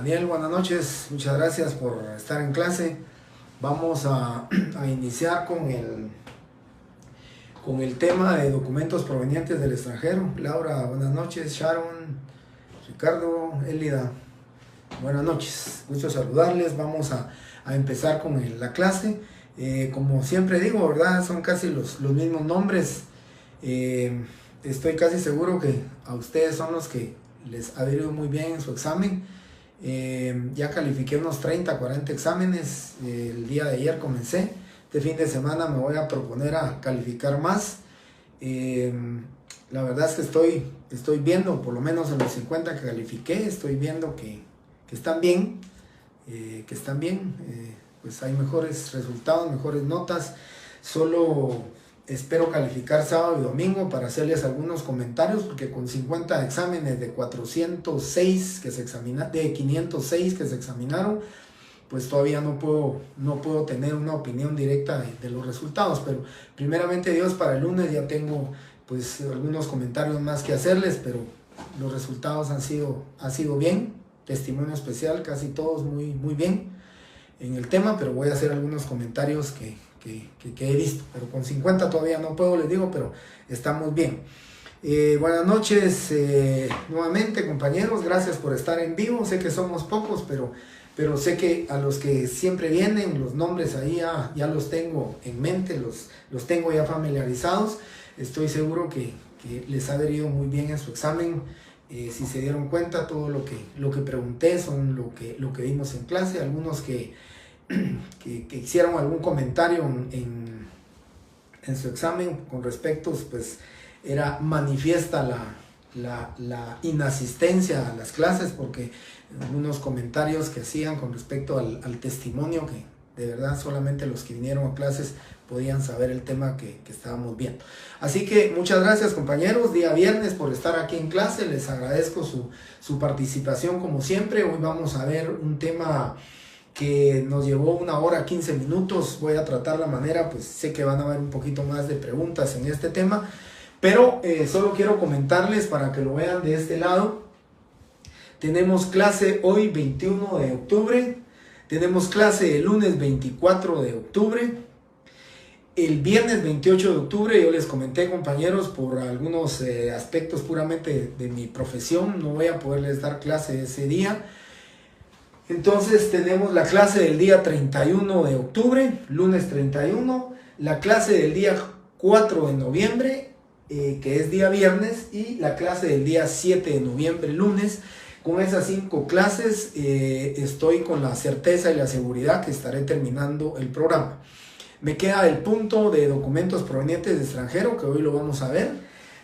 Daniel, buenas noches, muchas gracias por estar en clase. Vamos a iniciar con el tema de documentos provenientes del extranjero. Laura, buenas noches. Sharon, Ricardo, Elida, buenas noches, gusto saludarles. Vamos a empezar con la clase. Como siempre digo, ¿verdad? Son casi los mismos nombres. Estoy casi seguro que a ustedes son los que les ha ido muy bien en su examen. Ya califiqué unos 30, 40 exámenes. El día de ayer comencé. Este fin de semana me voy a proponer a calificar más. La verdad es que estoy viendo, por lo menos en los 50 que califiqué, estoy viendo que están bien. Pues hay mejores resultados, mejores notas. Solo espero calificar sábado y domingo para hacerles algunos comentarios, porque con 50 exámenes de 406 que se examinan, de 506 que se examinaron, pues todavía no puedo tener una opinión directa de los resultados. Pero primeramente Dios, para el lunes ya tengo pues algunos comentarios más que hacerles, pero los resultados han sido bien. Testimonio especial, casi todos muy bien en el tema, pero voy a hacer algunos comentarios que he visto, pero con 50 todavía no puedo, les digo, pero estamos bien. Buenas noches nuevamente, compañeros, gracias por estar en vivo. Sé que somos pocos, pero sé que a los que siempre vienen, los nombres ahí ya los tengo en mente, los tengo ya familiarizados. Estoy seguro que les ha ido muy bien en su examen. Si se dieron cuenta, todo lo que pregunté son lo que vimos en clase. Algunos que hicieron algún comentario en su examen con respecto, pues era manifiesta la inasistencia a las clases, porque algunos comentarios que hacían con respecto al testimonio, que de verdad solamente los que vinieron a clases podían saber el tema que estábamos viendo. Así que muchas gracias, compañeros, día viernes, por estar aquí en clase. Les agradezco su participación como siempre. Hoy vamos a ver un tema que nos llevó 1 hora 15 minutos. Voy a tratar la manera, pues sé que van a haber un poquito más de preguntas en este tema, pero solo quiero comentarles para que lo vean de este lado. Tenemos clase hoy 21 de octubre, tenemos clase el lunes 24 de octubre, el viernes 28 de octubre. Yo les comenté, compañeros, por algunos aspectos puramente de mi profesión, no voy a poderles dar clase ese día. Entonces tenemos la clase del día 31 de octubre, lunes 31, la clase del día 4 de noviembre, que es día viernes, y la clase del día 7 de noviembre, lunes. Con esas 5 clases estoy con la certeza y la seguridad que estaré terminando el programa. Me queda el punto de documentos provenientes de extranjero, que hoy lo vamos a ver.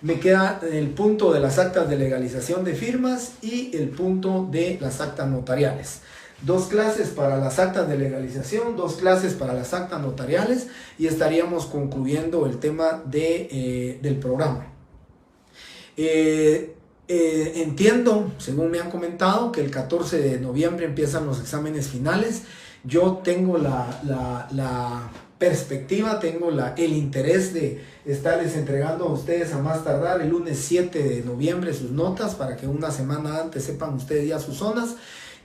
Me queda el punto de las actas de legalización de firmas y el punto de las actas notariales. 2 clases para las actas de legalización, 2 clases para las actas notariales, y estaríamos concluyendo el tema del programa. Entiendo, según me han comentado, que el 14 de noviembre empiezan los exámenes finales. Yo tengo la perspectiva, tengo el interés de estarles entregando a ustedes a más tardar el lunes 7 de noviembre sus notas, para que una semana antes sepan ustedes ya sus zonas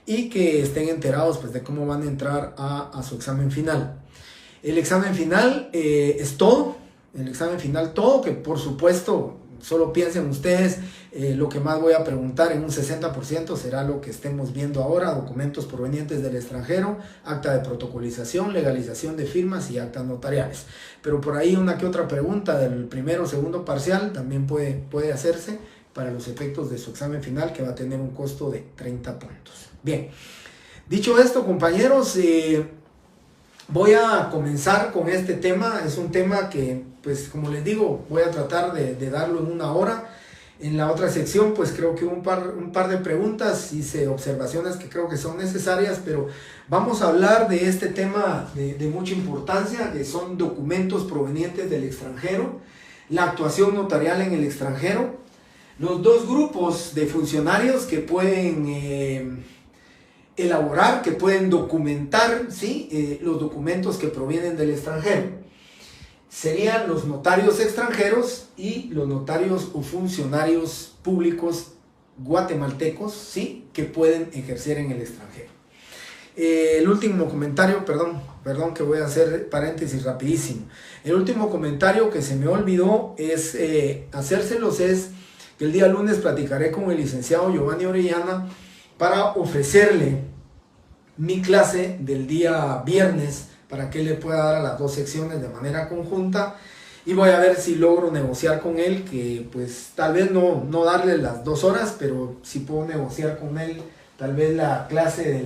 y que estén enterados pues de cómo van a entrar a su examen final. El examen final es todo, que por supuesto solo piensen ustedes, lo que más voy a preguntar en un 60% será lo que estemos viendo ahora: documentos provenientes del extranjero, acta de protocolización, legalización de firmas y actas notariales. Pero por ahí una que otra pregunta del primero o segundo parcial también puede hacerse para los efectos de su examen final, que va a tener un costo de 30 puntos. Bien, dicho esto, compañeros, voy a comenzar con este tema. Es un tema que, pues como les digo, voy a tratar de darlo en 1 hora. En la otra sección, pues creo que un par de preguntas, hice observaciones que creo que son necesarias, pero vamos a hablar de este tema de mucha importancia, que son documentos provenientes del extranjero, la actuación notarial en el extranjero, los 2 grupos de funcionarios que pueden elaborar, que pueden documentar, ¿sí? Los documentos que provienen del extranjero. Serían los notarios extranjeros y los notarios o funcionarios públicos guatemaltecos, ¿sí?, que pueden ejercer en el extranjero. El último comentario, perdón que voy a hacer paréntesis rapidísimo. El último comentario que se me olvidó es hacérselos es que el día lunes platicaré con el licenciado Giovanni Orellana para ofrecerle mi clase del día viernes para que él le pueda dar a las dos secciones de manera conjunta, y voy a ver si logro negociar con él, que pues tal vez no darle las 2 horas, pero si puedo negociar con él tal vez la clase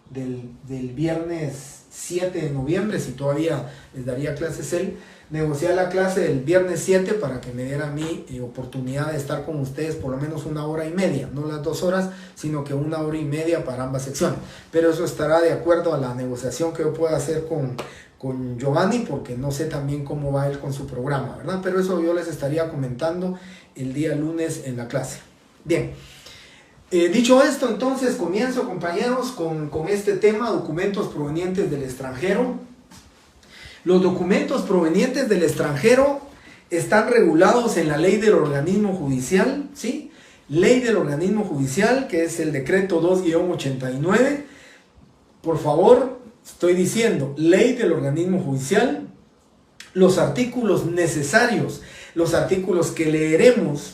del viernes 7 de noviembre, si todavía les daría clases él, negociar la clase del viernes 7 para que me diera a mí oportunidad de estar con ustedes por lo menos 1 hora y media, no las 2 horas, sino que 1 hora y media para ambas secciones. Pero eso estará de acuerdo a la negociación que yo pueda hacer con Giovanni, porque no sé también cómo va él con su programa, ¿verdad? Pero eso yo les estaría comentando el día lunes en la clase. Bien. Dicho esto, entonces comienzo, compañeros, con este tema, documentos provenientes del extranjero. Los documentos provenientes del extranjero están regulados en la ley del organismo judicial, ¿sí? Ley del organismo judicial, que es el decreto 2-89. Por favor, estoy diciendo, ley del organismo judicial. Los artículos necesarios, los artículos que leeremos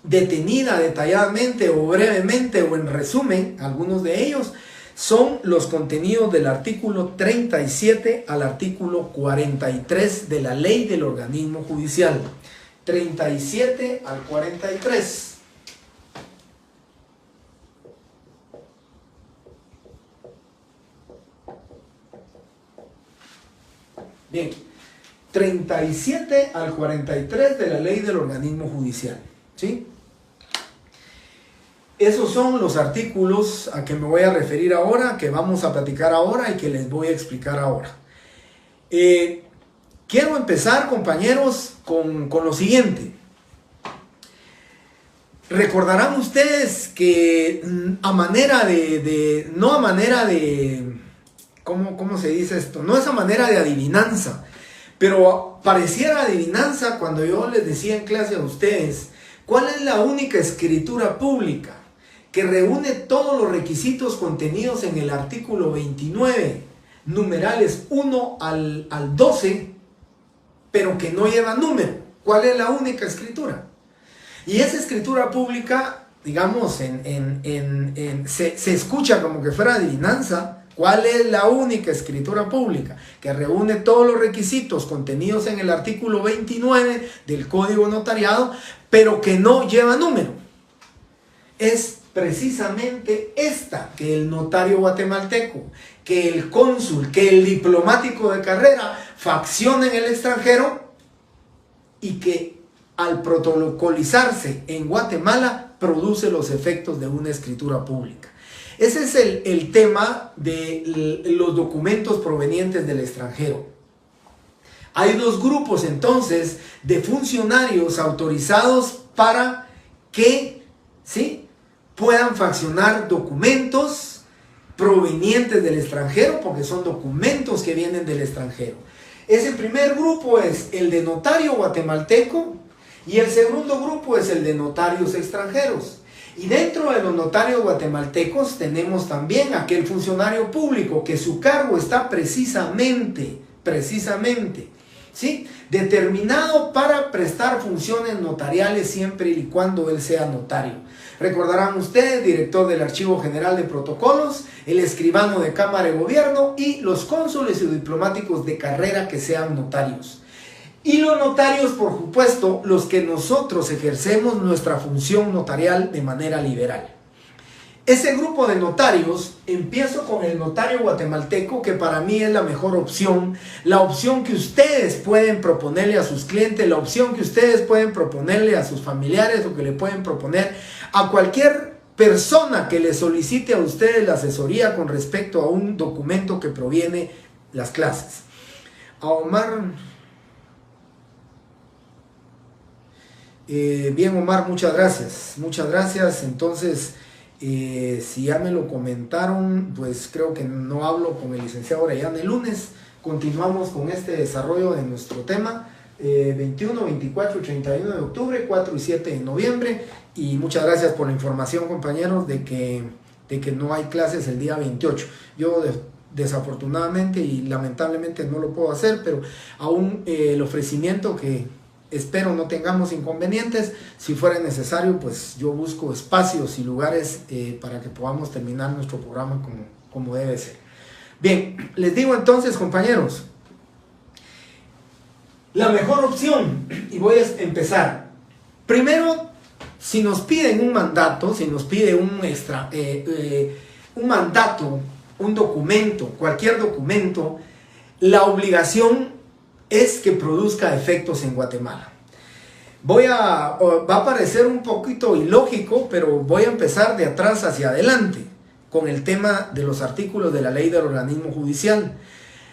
detenida, detalladamente o brevemente o en resumen, algunos de ellos son los contenidos del artículo 37 al artículo 43 de la ley del organismo judicial. 37 al 43. Bien, 37 al 43 de la ley del organismo judicial, ¿sí? Esos son los artículos a que me voy a referir ahora, que vamos a platicar ahora y que les voy a explicar ahora. Quiero empezar, compañeros, con lo siguiente. Recordarán ustedes que ¿cómo se dice esto? No es a manera de adivinanza, pero pareciera adivinanza cuando yo les decía en clase a ustedes cuál es la única escritura pública que reúne todos los requisitos contenidos en el artículo 29, numerales 1 al 12, pero que no lleva número. ¿Cuál es la única escritura? Y esa escritura pública, digamos, se escucha como que fuera adivinanza. ¿Cuál es la única escritura pública que reúne todos los requisitos contenidos en el artículo 29 del Código Notariado, pero que no lleva número? Es precisamente esta, que el notario guatemalteco, que el cónsul, que el diplomático de carrera facciona en el extranjero y que al protocolizarse en Guatemala produce los efectos de una escritura pública. Ese es el tema de los documentos provenientes del extranjero. Hay 2 grupos entonces de funcionarios autorizados para que, ¿sí?, puedan faccionar documentos provenientes del extranjero, porque son documentos que vienen del extranjero. Ese primer grupo es el de notario guatemalteco y el segundo grupo es el de notarios extranjeros. Y dentro de los notarios guatemaltecos tenemos también aquel funcionario público que su cargo está precisamente, ¿sí?, determinado para prestar funciones notariales siempre y cuando él sea notario. Recordarán ustedes, director del Archivo General de Protocolos, el escribano de Cámara de Gobierno y los cónsules y diplomáticos de carrera que sean notarios. Y los notarios, por supuesto, los que nosotros ejercemos nuestra función notarial de manera liberal. Ese grupo de notarios, empiezo con el notario guatemalteco, que para mí es la mejor opción, la opción que ustedes pueden proponerle a sus clientes, la opción que ustedes pueden proponerle a sus familiares o que le pueden proponer a cualquier persona que le solicite a ustedes la asesoría con respecto a un documento que proviene de las clases. A Omar... bien, Omar, muchas gracias. Entonces, si ya me lo comentaron, pues creo que no hablo con el licenciado Orellana el lunes. Continuamos con este desarrollo de nuestro tema, 21, 24 y 31 de octubre, 4 y 7 de noviembre, Y muchas gracias por la información, compañeros, de que no hay clases el día 28. Yo desafortunadamente y lamentablemente no lo puedo hacer, pero aún el ofrecimiento, que espero no tengamos inconvenientes, si fuera necesario, pues yo busco espacios y lugares para que podamos terminar nuestro programa como debe ser. Bien, les digo entonces, compañeros, la mejor opción, y voy a empezar. Primero, si nos piden un mandato, si nos pide un mandato, un documento, cualquier documento, la obligación es que produzca efectos en Guatemala. Va a parecer un poquito ilógico, pero voy a empezar de atrás hacia adelante con el tema de los artículos de la ley del organismo judicial.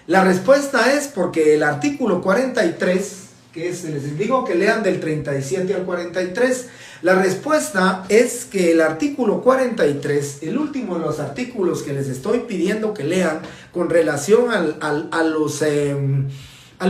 La respuesta es porque el artículo 43, les digo que lean del 37 al 43, la respuesta es que el artículo 43, el último de los artículos que les estoy pidiendo que lean con relación a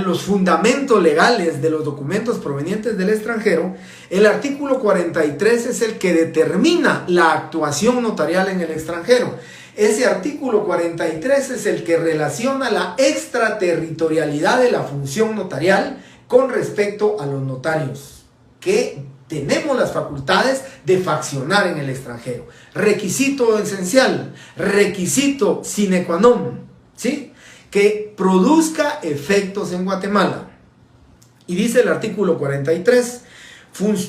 los fundamentos legales de los documentos provenientes del extranjero, el artículo 43 es el que determina la actuación notarial en el extranjero. Ese artículo 43 es el que relaciona la extraterritorialidad de la función notarial con respecto a los notarios, que tenemos las facultades de faccionar en el extranjero. Requisito esencial, requisito sine qua non, ¿sí? Que produzca efectos en Guatemala. Y dice el artículo 43,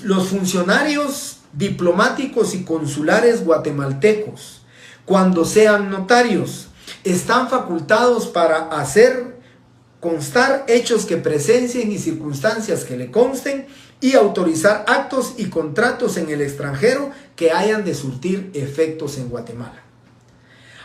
los funcionarios diplomáticos y consulares guatemaltecos, cuando sean notarios, están facultados para hacer constar hechos que presencien y circunstancias que le consten y autorizar actos y contratos en el extranjero que hayan de surtir efectos en Guatemala.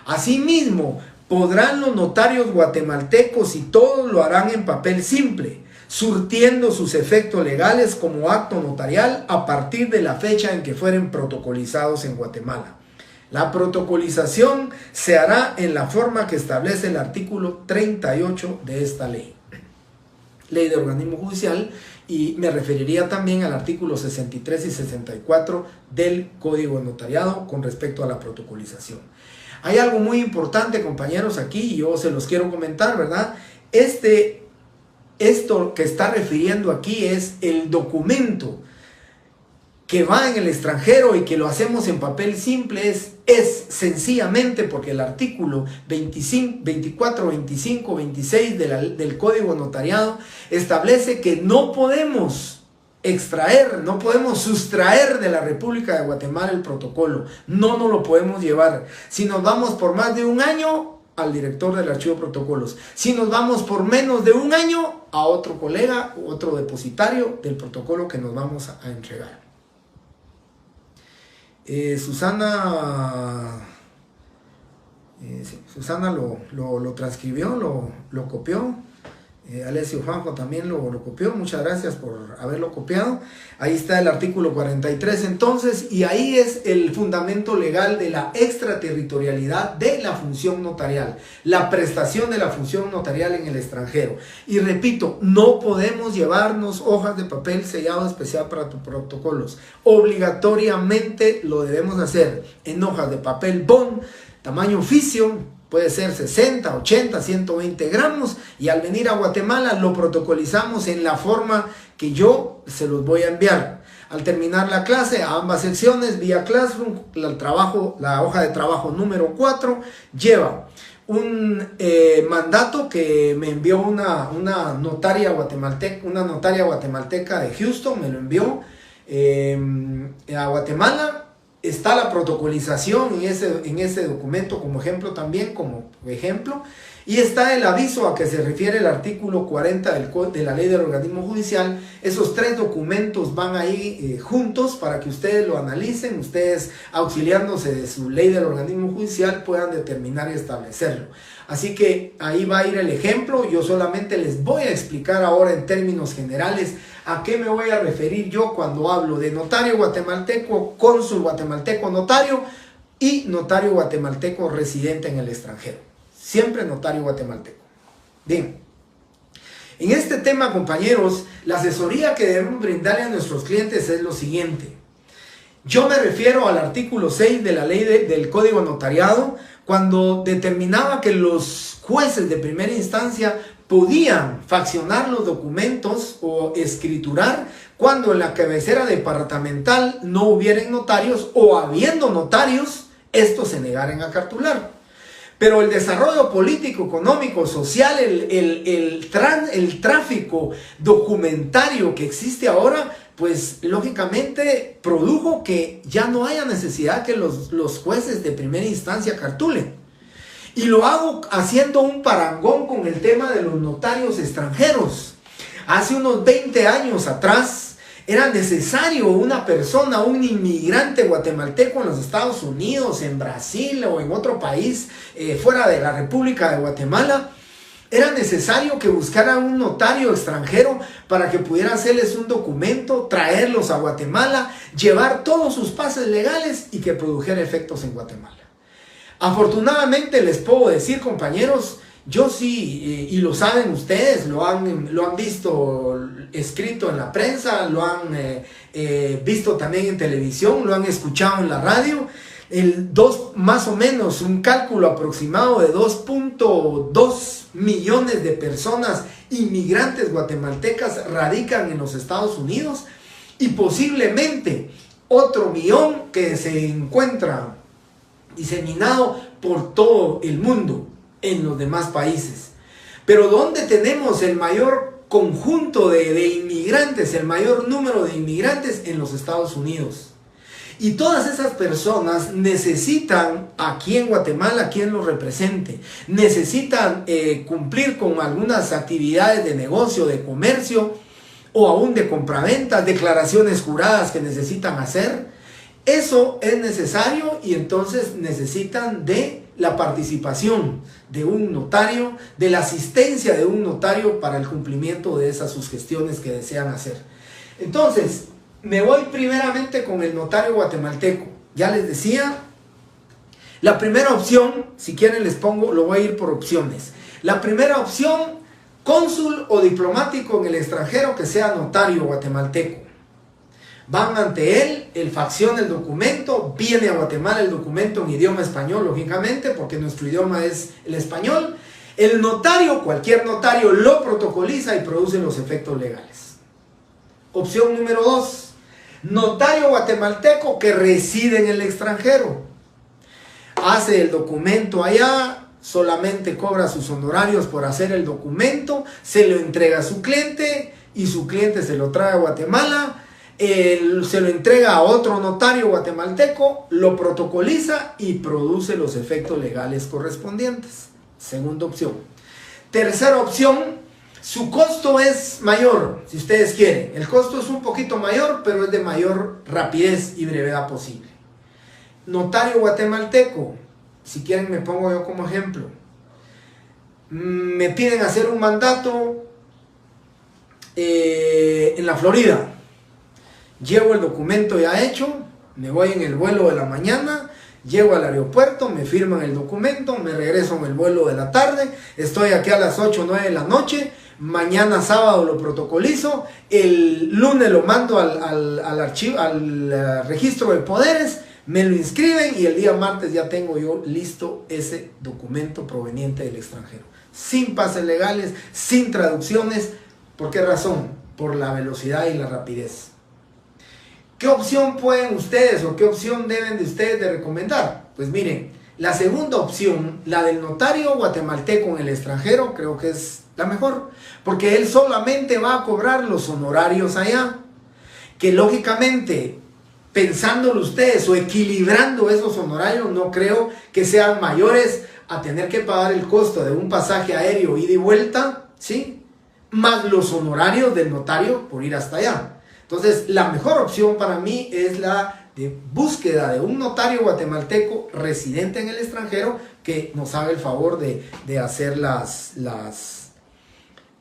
Asimismo, podrán los notarios guatemaltecos, y todos lo harán en papel simple, surtiendo sus efectos legales como acto notarial a partir de la fecha en que fueren protocolizados en Guatemala. La protocolización se hará en la forma que establece el artículo 38 de esta ley, ley de organismo judicial, y me referiría también al artículo 63 y 64 del Código de Notariado con respecto a la protocolización. Hay algo muy importante, compañeros, aquí, y yo se los quiero comentar, ¿verdad? Esto que está refiriendo aquí es el documento que va en el extranjero y que lo hacemos en papel simple, es sencillamente porque el artículo 24, 25, 26 del Código Notariado establece que no podemos extraer, no podemos sustraer de la República de Guatemala el protocolo, no nos lo podemos llevar. Si nos vamos por más de un año, al director del archivo de protocolos. Si nos vamos por menos de un año, a otro colega, otro depositario del protocolo que nos vamos a entregar. Susana lo transcribió, lo copió. Alessio Juanjo también lo copió. Muchas gracias por haberlo copiado. Ahí está el artículo 43 entonces, y ahí es el fundamento legal de la extraterritorialidad de la función notarial, la prestación de la función notarial en el extranjero. Y repito, no podemos llevarnos hojas de papel sellado especial para tus protocolos. Obligatoriamente lo debemos hacer en hojas de papel bond, tamaño oficio. Puede ser 60, 80, 120 gramos, y al venir a Guatemala lo protocolizamos en la forma que yo se los voy a enviar. Al terminar la clase, a ambas secciones, vía Classroom, la hoja de trabajo número 4 lleva un mandato que me envió una notaria guatemalteca de Houston, me lo envió a Guatemala. Está la protocolización en ese documento como ejemplo también, y está el aviso a que se refiere el artículo 40 de la ley del organismo judicial. Esos tres documentos van ahí juntos para que ustedes lo analicen, ustedes auxiliándose de su ley del organismo judicial puedan determinar y establecerlo. Así que ahí va a ir el ejemplo. Yo solamente les voy a explicar ahora en términos generales a qué me voy a referir yo cuando hablo de notario guatemalteco, cónsul guatemalteco notario y notario guatemalteco residente en el extranjero. Siempre notario guatemalteco. Bien, en este tema, compañeros, la asesoría que debemos brindarle a nuestros clientes es lo siguiente. Yo me refiero al artículo 6 de la ley del Código Notariado, cuando determinaba que los jueces de primera instancia podían faccionar los documentos o escriturar cuando en la cabecera departamental no hubieran notarios, o habiendo notarios, estos se negaran a cartular. Pero el desarrollo político, económico, social, el tráfico documentario que existe ahora, pues lógicamente produjo que ya no haya necesidad que los jueces de primera instancia cartulen. Y lo hago haciendo un parangón con el tema de los notarios extranjeros. Hace unos 20 años atrás era necesario una persona, un inmigrante guatemalteco en los Estados Unidos, en Brasil o en otro país fuera de la República de Guatemala. Era necesario que buscaran un notario extranjero para que pudiera hacerles un documento, traerlos a Guatemala, llevar todos sus pases legales y que produjera efectos en Guatemala. Afortunadamente les puedo decir, compañeros, yo sí, y lo saben ustedes, lo han visto escrito en la prensa, lo han visto también en televisión, lo han escuchado en la radio. Más o menos un cálculo aproximado de 2.2 millones de personas inmigrantes guatemaltecas radican en los Estados Unidos, y posiblemente otro millón que se encuentra diseminado por todo el mundo en los demás países. Pero ¿dónde tenemos el mayor conjunto de inmigrantes, el mayor número de inmigrantes? En los Estados Unidos. Y todas esas personas necesitan aquí en Guatemala quien los represente. Necesitan cumplir con algunas actividades de negocio, de comercio, o aún de compraventa, declaraciones juradas que necesitan hacer. Eso es necesario, y entonces necesitan de la participación de un notario, de la asistencia de un notario para el cumplimiento de esas sus gestiones que desean hacer. Entonces, me voy primeramente con el notario guatemalteco. Ya les decía, la primera opción, si quieren les pongo, lo voy a ir por opciones. La primera opción, cónsul o diplomático en el extranjero que sea notario guatemalteco. Van ante él facciona el documento, viene a Guatemala el documento en idioma español, lógicamente, porque nuestro idioma es el español. El notario, cualquier notario, lo protocoliza y produce los efectos legales. Opción número 2. Notario guatemalteco que reside en el extranjero. Hace el documento allá, solamente cobra sus honorarios por hacer el documento, se lo entrega a su cliente y su cliente se lo trae a Guatemala. Se lo entrega a otro notario guatemalteco, lo protocoliza y produce los efectos legales correspondientes. Segunda opción. Tercera opción, su costo es mayor, si ustedes quieren. El costo es un poquito mayor, pero es de mayor rapidez y brevedad posible. Notario guatemalteco, si quieren me pongo yo como ejemplo. Me piden hacer un mandato en la Florida. Llevo el documento ya hecho, me voy en el vuelo de la mañana, llego al aeropuerto, me firman el documento, me regreso en el vuelo de la tarde, estoy aquí a las 8 o 9 de la noche, mañana sábado lo protocolizo, el lunes lo mando al archivo, al registro de poderes, me lo inscriben y el día martes ya tengo yo listo ese documento proveniente del extranjero. Sin pases legales, sin traducciones. ¿Por qué razón? Por la velocidad y la rapidez. ¿Qué opción pueden ustedes o qué opción deben de ustedes de recomendar? Pues miren, la segunda opción, la del notario guatemalteco en el extranjero, creo que es la mejor, porque él solamente va a cobrar los honorarios allá, que lógicamente, pensándolo ustedes o equilibrando esos honorarios, no creo que sean mayores a tener que pagar el costo de un pasaje aéreo ida y vuelta, ¿sí? Más los honorarios del notario por ir hasta allá. Entonces, la mejor opción para mí es la de búsqueda de un notario guatemalteco residente en el extranjero que nos haga el favor de hacer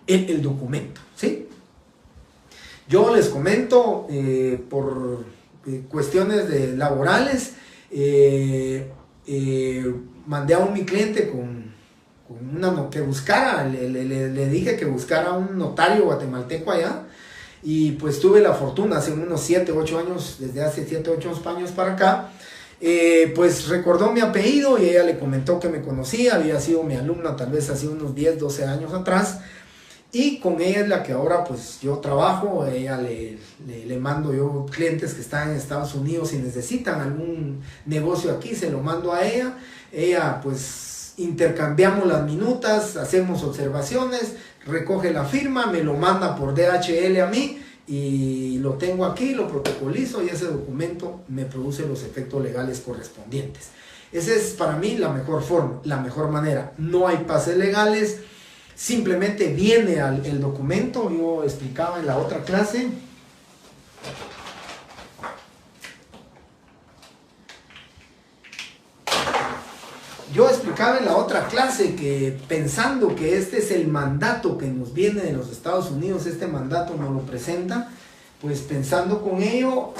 el documento, ¿sí? Yo les comento, por cuestiones laborales, mandé a mi cliente que buscara, le dije que buscara un notario guatemalteco allá. y pues tuve la fortuna hace unos 7, 8 años, desde hace 7, 8 años para acá, pues recordó mi apellido y ella le comentó que me conocía, había sido mi alumna tal vez hace unos 10, 12 años atrás, y con ella es la que ahora pues yo trabajo. A ella le mando yo clientes que están en Estados Unidos y necesitan algún negocio aquí, se lo mando a ella. Ella pues intercambiamos las minutas, hacemos observaciones, recoge la firma, me lo manda por DHL a mí y lo tengo aquí, lo protocolizo y ese documento me produce los efectos legales correspondientes. Esa es para mí la mejor forma, la mejor manera. No hay pases legales. Simplemente viene el documento. Yo explicaba en la otra clase. Que pensando que este es el mandato que nos viene de los Estados Unidos, este mandato nos lo presenta, pues pensando con ello,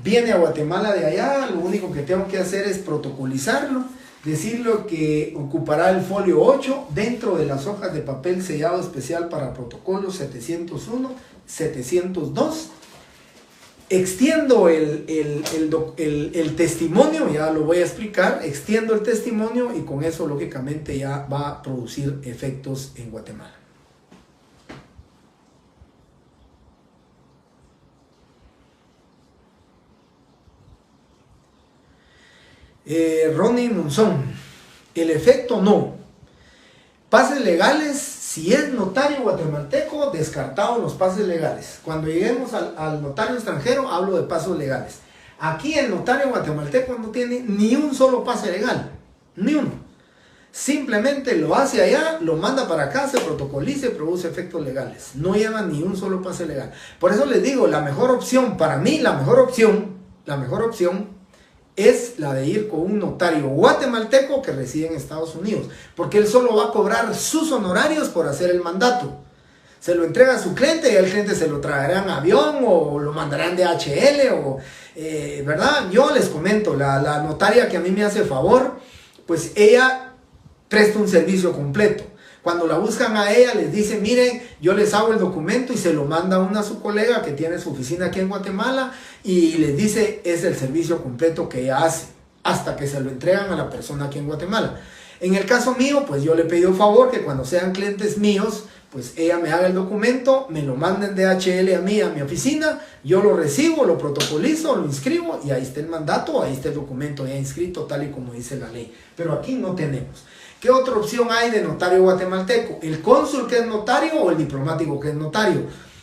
viene a Guatemala de allá, lo único que tengo que hacer es protocolizarlo, decirle que ocupará el folio 8 dentro de las hojas de papel sellado especial para protocolos 701, 702. Extiendo el testimonio, ya lo voy a explicar, extiendo el testimonio y con eso lógicamente ya va a producir efectos en Guatemala. Ronnie Monzón, el efecto no. Pases legales, si es notario guatemalteco, descartado los pases legales. Cuando lleguemos al notario extranjero, hablo de pasos legales. Aquí el notario guatemalteco no tiene ni un solo pase legal, ni uno. Simplemente lo hace allá, lo manda para acá, se protocoliza y produce efectos legales. No lleva ni un solo pase legal. Por eso les digo, la mejor opción, para mí la mejor opción es la de ir con un notario guatemalteco que reside en Estados Unidos, porque él solo va a cobrar sus honorarios por hacer el mandato. Se lo entrega a su cliente y el cliente se lo traerá en avión o lo mandarán de DHL ¿verdad? Yo les comento, la notaria que a mí me hace favor, pues ella presta un servicio completo. Cuando la buscan a ella, les dice, miren, yo les hago el documento y se lo manda a su colega que tiene su oficina aquí en Guatemala y les dice, es el servicio completo que ella hace, hasta que se lo entregan a la persona aquí en Guatemala. En el caso mío, pues yo le he pedido favor que cuando sean clientes míos, pues ella me haga el documento, me lo manden de DHL a mí, a mi oficina, yo lo recibo, lo protocolizo, lo inscribo y ahí está el mandato, ahí está el documento ya inscrito tal y como dice la ley. Pero aquí no tenemos. ¿Qué otra opción hay de notario guatemalteco? ¿El cónsul que es notario o el diplomático que es notario?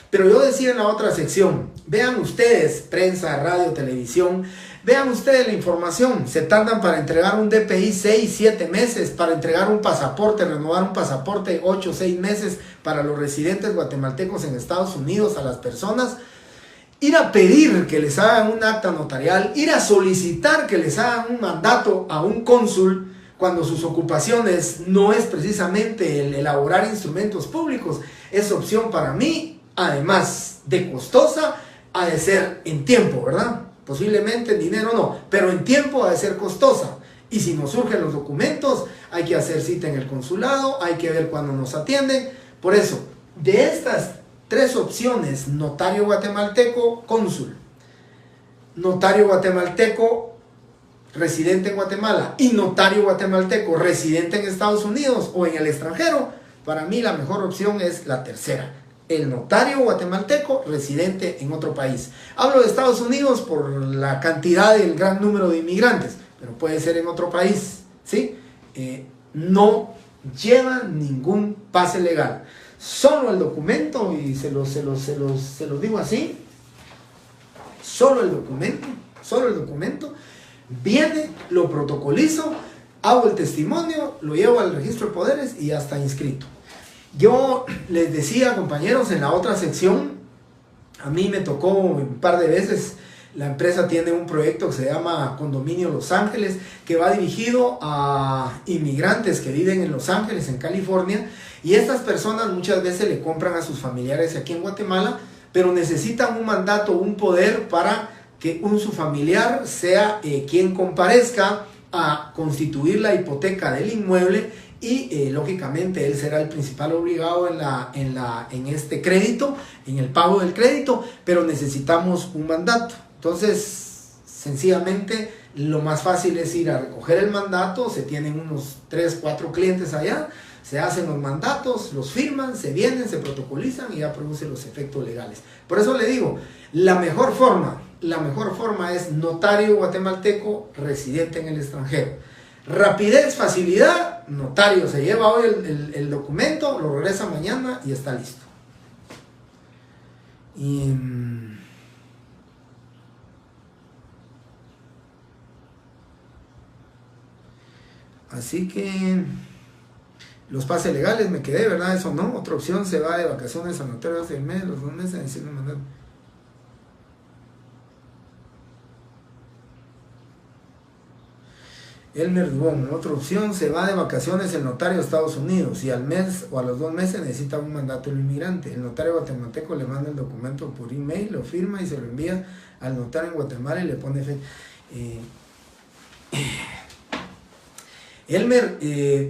Pero yo decía en la otra sección, vean ustedes, prensa, radio, televisión, vean ustedes la información. Se tardan para entregar un DPI 6, 7 meses, para entregar un pasaporte, renovar un pasaporte 8, 6 meses para los residentes guatemaltecos en Estados Unidos, a las personas. Ir a pedir que les hagan un acta notarial, ir a solicitar que les hagan un mandato a un cónsul, cuando sus ocupaciones no es precisamente el elaborar instrumentos públicos, es opción para mí, además de costosa, ha de ser en tiempo, ¿verdad? Posiblemente en dinero no, pero en tiempo ha de ser costosa. Y si nos surgen los documentos, hay que hacer cita en el consulado, hay que ver cuándo nos atienden. Por eso, de estas 3 opciones, notario guatemalteco, cónsul, notario guatemalteco, residente en Guatemala y notario guatemalteco residente en Estados Unidos o en el extranjero, para mí la mejor opción es la tercera, el notario guatemalteco residente en otro país. Hablo de Estados Unidos por la cantidad y el gran número de inmigrantes, pero puede ser en otro país, ¿sí? No lleva ningún pase legal, solo el documento, y se los digo así, solo el documento, viene, lo protocolizo, hago el testimonio, lo llevo al registro de poderes y ya está inscrito. Yo les decía, compañeros, en la otra sección, a mí me tocó un par de veces, la empresa tiene un proyecto que se llama Condominio Los Ángeles, que va dirigido a inmigrantes que viven en Los Ángeles, en California, y estas personas muchas veces le compran a sus familiares aquí en Guatemala, pero necesitan un mandato, un poder para que su familiar sea quien comparezca a constituir la hipoteca del inmueble y lógicamente él será el principal obligado en este crédito, en el pago del crédito, pero necesitamos un mandato. Entonces, sencillamente, lo más fácil es ir a recoger el mandato. Se tienen unos 3, 4 clientes allá, se hacen los mandatos, los firman, se vienen, se protocolizan y ya producen los efectos legales. Por eso le digo, la mejor forma es notario guatemalteco residente en el extranjero. Rapidez, facilidad, notario se lleva hoy el documento, lo regresa mañana y está listo. Así que los pases legales me quedé, ¿verdad? Eso no. Otra opción, se va de vacaciones a notario hace el mes, los 2 meses, decirle mandar. Elmer Dubón, otra opción, se va de vacaciones el notario a Estados Unidos y al mes o a los 2 meses necesita un mandato del inmigrante. El notario guatemalteco le manda el documento por email, lo firma y se lo envía al notario en Guatemala y le pone fecha. Elmer,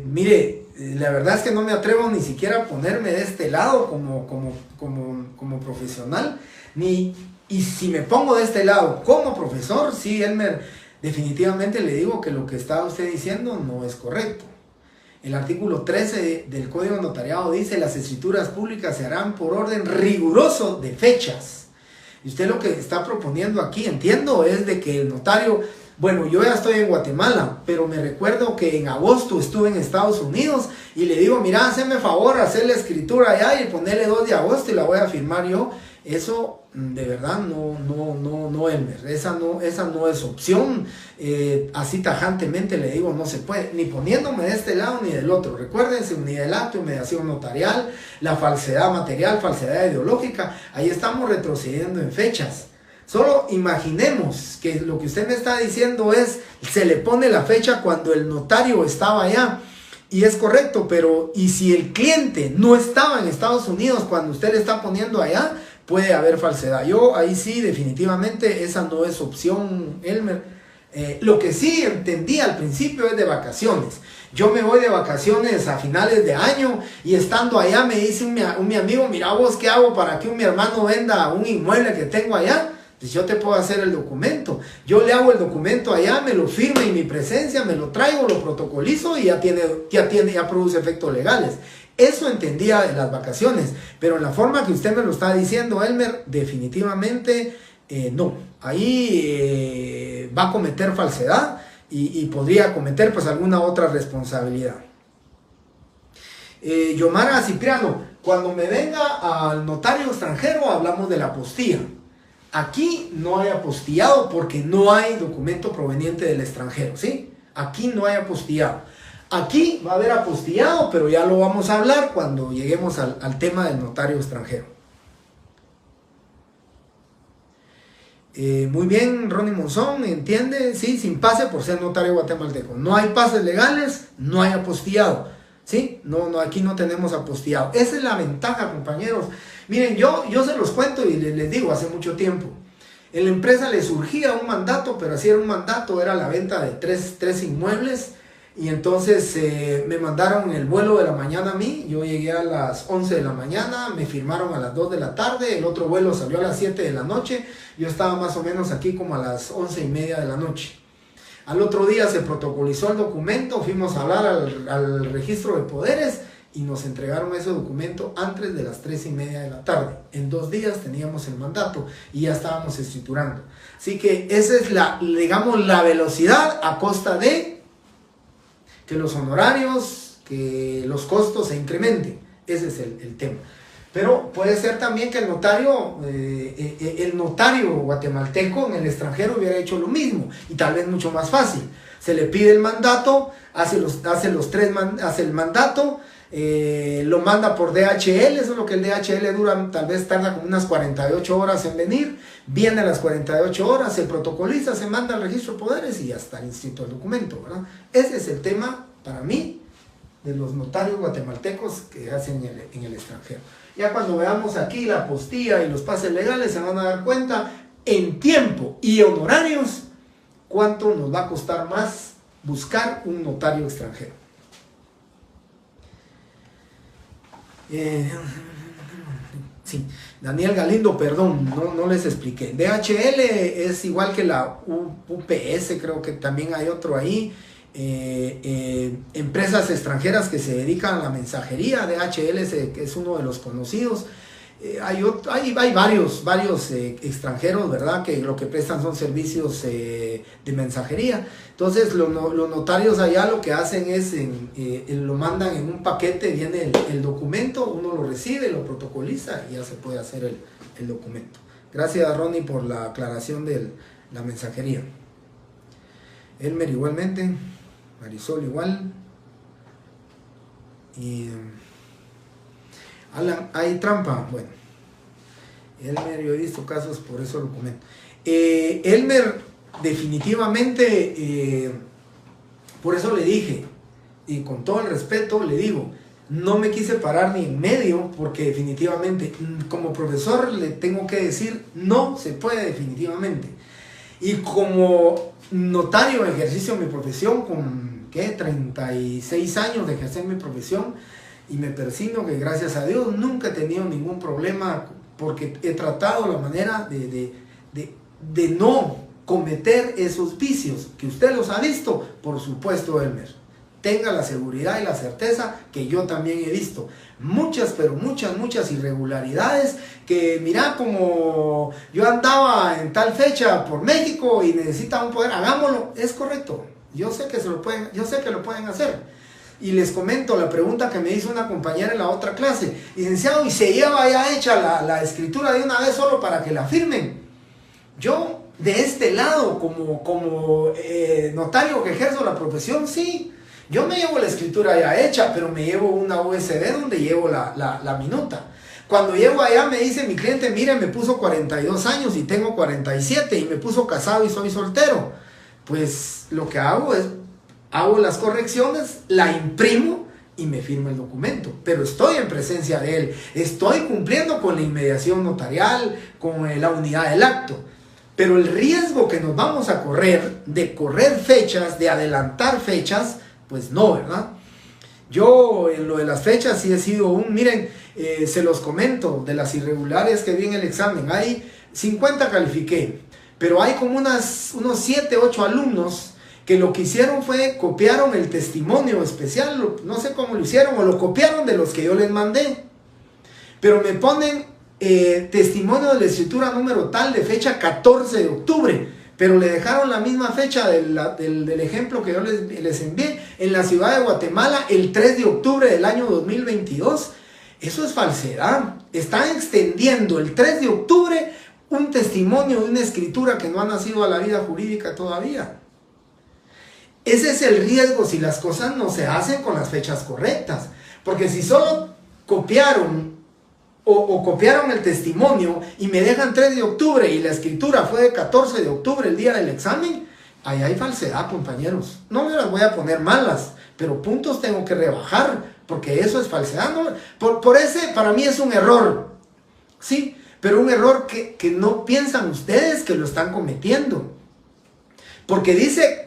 mire, la verdad es que no me atrevo ni siquiera a ponerme de este lado como profesional, y si me pongo de este lado como profesor, sí, Elmer, definitivamente le digo que lo que está usted diciendo no es correcto. El artículo 13 del Código Notariado dice: las escrituras públicas se harán por orden riguroso de fechas. Y usted lo que está proponiendo aquí, entiendo, es de que el notario, bueno, yo ya estoy en Guatemala, pero me recuerdo que en agosto estuve en Estados Unidos y le digo, mira, hazme favor, hacer la escritura allá y ponerle 2 de agosto y la voy a firmar yo. Eso de verdad no, Elmer, esa no es opción. Así tajantemente le digo, no se puede, ni poniéndome de este lado ni del otro. Recuérdense, unidad del acto y mediación notarial, la falsedad material, falsedad ideológica, ahí estamos retrocediendo en fechas. Solo imaginemos que lo que usted me está diciendo es, se le pone la fecha cuando el notario estaba allá. Y es correcto, pero ¿y si el cliente no estaba en Estados Unidos cuando usted le está poniendo allá? Puede haber falsedad. Yo ahí sí, definitivamente, esa no es opción, Elmer. Lo que sí entendí al principio es de vacaciones. Yo me voy de vacaciones a finales de año y estando allá me dice mi amigo, mira vos, ¿qué hago para que mi hermano venda un inmueble que tengo allá? Pues yo te puedo hacer el documento. Yo le hago el documento allá, me lo firma en mi presencia, me lo traigo, lo protocolizo y ya produce efectos legales. Eso entendía de las vacaciones, pero en la forma que usted me lo está diciendo, Elmer, definitivamente no. Ahí va a cometer falsedad y podría cometer pues alguna otra responsabilidad. Yomara Cipriano, cuando me venga al notario extranjero hablamos de la apostilla. Aquí no hay apostillado porque no hay documento proveniente del extranjero, ¿sí? Aquí no hay apostillado. Aquí va a haber apostillado, pero ya lo vamos a hablar cuando lleguemos al tema del notario extranjero. Muy bien, Ronnie Monzón, ¿entiende? Sí, sin pase por ser notario guatemalteco. No hay pases legales, no hay apostillado. ¿Sí? No, aquí no tenemos apostillado. Esa es la ventaja, compañeros. Miren, yo se los cuento y les digo, hace mucho tiempo. En la empresa le surgía un mandato, pero así era un mandato, era la venta de tres inmuebles. Y entonces me mandaron el vuelo de la mañana a mí, yo llegué a las 11 de la mañana, me firmaron a las 2 de la tarde, el otro vuelo salió a las 7 de la noche, yo estaba más o menos aquí como a las 11:30 de la noche. Al otro día se protocolizó el documento, fuimos a hablar al registro de poderes y nos entregaron ese documento antes de las 3:30 de la tarde. En 2 días teníamos el mandato y ya estábamos escriturando. Así que esa es la velocidad a costa de que los honorarios, que los costos se incrementen. Ese es el tema. Pero puede ser también que el notario guatemalteco en el extranjero hubiera hecho lo mismo y tal vez mucho más fácil. Se le pide el mandato, hace el mandato, lo manda por DHL, eso es lo que el DHL dura, tal vez tarda como unas 48 horas en venir, viene a las 48 horas, se protocoliza, se manda al registro de poderes y ya está inscrito el documento, ¿verdad? Ese es el tema, para mí, de los notarios guatemaltecos que hacen en el extranjero. Ya cuando veamos aquí la apostilla y los pases legales se van a dar cuenta en tiempo y honorarios cuánto nos va a costar más buscar un notario extranjero. Sí, Daniel Galindo, perdón, no les expliqué. DHL es igual que la UPS, creo que también hay otro ahí. Empresas extranjeras que se dedican a la mensajería. DHL es uno de los conocidos. Hay varios extranjeros, ¿verdad? Que lo que prestan son servicios de mensajería. Entonces los notarios allá lo que hacen es, lo mandan en un paquete, viene el documento, uno lo recibe, lo protocoliza y ya se puede hacer el documento. Gracias, Ronnie, por la aclaración de la mensajería. Elmer igualmente, Marisol igual. Y Alan, hay trampa. Bueno, Elmer, yo he visto casos, por eso lo comento. Elmer, definitivamente, por eso le dije, y con todo el respeto le digo, no me quise parar ni en medio, porque definitivamente, como profesor, le tengo que decir, no se puede definitivamente. Y como notario en ejercicio de mi profesión, con 36 años de ejercer mi profesión, y me persigno que gracias a Dios nunca he tenido ningún problema, porque he tratado la manera de no cometer esos vicios que usted los ha visto. Por supuesto, Elmer, tenga la seguridad y la certeza que yo también he visto muchas, pero muchas irregularidades, que mira, como yo andaba en tal fecha por México y necesita un poder, hagámoslo. Es correcto, yo sé que lo pueden hacer. Y les comento la pregunta que me hizo una compañera en la otra clase: licenciado, ¿y se lleva ya hecha la escritura de una vez solo para que la firmen? Yo, de este lado, como notario que ejerzo la profesión, sí, yo me llevo la escritura ya hecha, pero me llevo una USB donde llevo la minuta. Cuando llego allá me dice mi cliente, mire, me puso 42 años y tengo 47 y me puso casado y soy soltero. Pues lo que hago es, hago las correcciones, la imprimo y me firma el documento, pero estoy en presencia de él, estoy cumpliendo con la inmediación notarial, con la unidad del acto. Pero el riesgo que nos vamos a correr, de correr fechas, de adelantar fechas, pues no, ¿verdad? Yo en lo de las fechas sí he sido miren, se los comento, de las irregulares que vi en el examen, hay 50 califiqué, pero hay como unos 7, 8 alumnos que lo que hicieron fue copiaron el testimonio especial, no sé cómo lo hicieron, o lo copiaron de los que yo les mandé, pero me ponen testimonio de la escritura número tal de fecha 14 de octubre, pero le dejaron la misma fecha del ejemplo que yo les envié, en la ciudad de Guatemala, el 3 de octubre del año 2022. Eso es falsedad. Están extendiendo el 3 de octubre un testimonio de una escritura que no ha nacido a la vida jurídica todavía. Ese es el riesgo si las cosas no se hacen con las fechas correctas. Porque si solo copiaron o copiaron el testimonio y me dejan 3 de octubre y la escritura fue de 14 de octubre, el día del examen, ahí hay falsedad, compañeros. No me las voy a poner malas, pero puntos tengo que rebajar, porque eso es falsedad. ¿No? Por ese, para mí es un error, sí, pero un error que no piensan ustedes que lo están cometiendo. Porque dice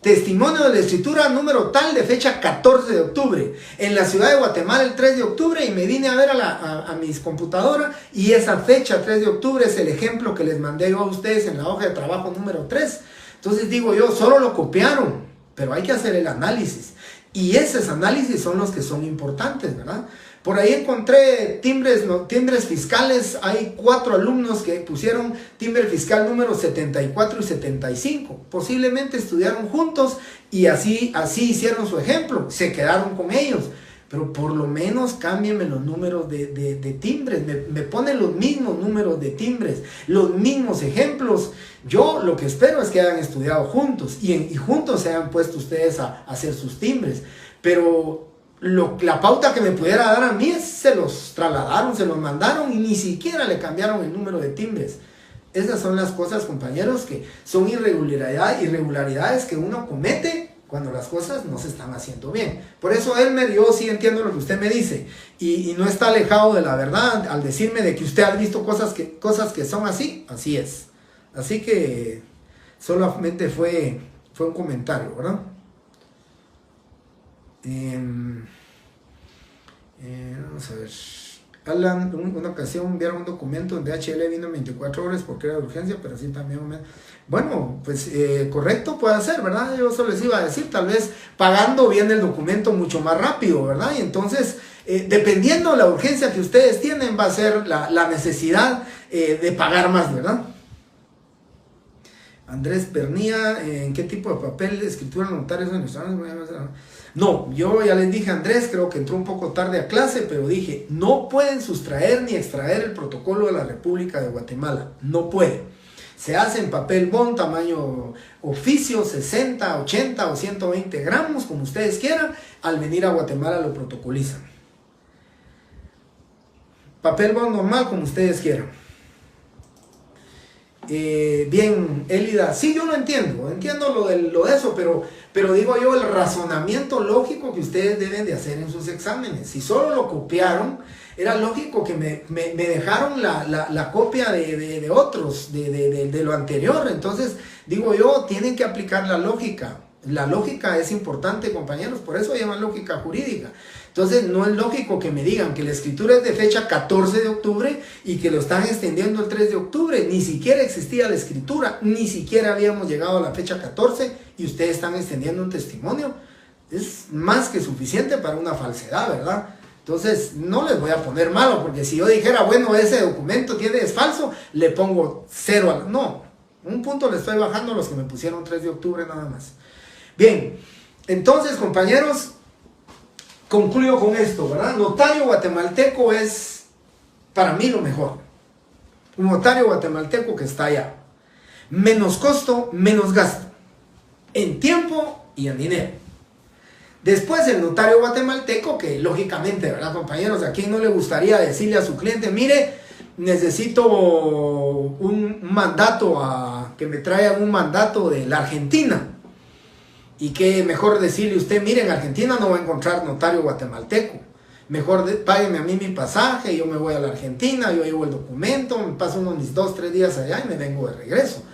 testimonio de la escritura número tal de fecha 14 de octubre en la ciudad de Guatemala el 3 de octubre, y me vine a ver a mis computadoras y esa fecha 3 de octubre es el ejemplo que les mandé yo a ustedes en la hoja de trabajo número 3. Entonces digo yo, solo lo copiaron, pero hay que hacer el análisis, y esos análisis son los que son importantes, ¿verdad? Por ahí encontré timbres fiscales. Hay 4 alumnos que pusieron timbre fiscal número 74 y 75. Posiblemente estudiaron juntos y así hicieron su ejemplo. Se quedaron con ellos. Pero por lo menos cámbienme los números de timbres. Me ponen los mismos números de timbres, los mismos ejemplos. Yo lo que espero es que hayan estudiado juntos y juntos se hayan puesto ustedes a hacer sus timbres. Pero la pauta que me pudiera dar a mí se los trasladaron, se los mandaron y ni siquiera le cambiaron el número de timbres. Esas son las cosas, compañeros, que son irregularidades que uno comete cuando las cosas no se están haciendo bien. Por eso, Elmer, yo sí entiendo lo que usted me dice y no está alejado de la verdad al decirme de que usted ha visto cosas que son así. Así es. Así que solamente fue un comentario, ¿verdad? Vamos a ver. Alan, una ocasión enviaron un documento donde DHL vino en 24 horas porque era de urgencia, pero sí también... Bueno, pues correcto puede ser, ¿verdad? Yo solo les iba a decir, tal vez pagando viene el documento mucho más rápido, ¿verdad? Y entonces, dependiendo de la urgencia que ustedes tienen, va a ser la necesidad de pagar más, ¿verdad? Andrés Pernía, ¿en qué tipo de papel, escritura, notarios? No, yo ya les dije a Andrés, creo que entró un poco tarde a clase, pero dije, no pueden sustraer ni extraer el protocolo de la República de Guatemala, no puede. Se hace en papel bond, tamaño oficio, 60, 80 o 120 gramos, como ustedes quieran, al venir a Guatemala lo protocolizan. Papel bond normal, como ustedes quieran. Bien, Elida, sí, yo lo entiendo lo de eso, pero digo yo, el razonamiento lógico que ustedes deben de hacer en sus exámenes. Si solo lo copiaron, era lógico que me dejaron la copia de otros, de lo anterior. Entonces, digo yo, tienen que aplicar la lógica. La lógica es importante, compañeros, por eso llaman lógica jurídica. Entonces, no es lógico que me digan que la escritura es de fecha 14 de octubre y que lo están extendiendo el 3 de octubre. Ni siquiera existía la escritura, ni siquiera habíamos llegado a la fecha 14 y ustedes están extendiendo un testimonio. Es más que suficiente para una falsedad, ¿verdad? Entonces, no les voy a poner malo, porque si yo dijera, bueno, ese documento es falso, le pongo 0 no, un punto le estoy bajando a los que me pusieron 3 de octubre nada más. Bien, entonces, compañeros, concluyo con esto, ¿verdad? Notario guatemalteco es, para mí, lo mejor. Un notario guatemalteco que está allá. Menos costo, menos gasto. En tiempo y en dinero. Después el notario guatemalteco, que lógicamente, ¿verdad, compañeros? ¿A quién no le gustaría decirle a su cliente, mire, necesito un mandato, que me traigan un mandato de la Argentina? Y que mejor decirle usted, mire, en Argentina no va a encontrar notario guatemalteco. Mejor págueme a mí mi pasaje, yo me voy a la Argentina, yo llevo el documento, me paso unos 2 o 3 días allá y me vengo de regreso.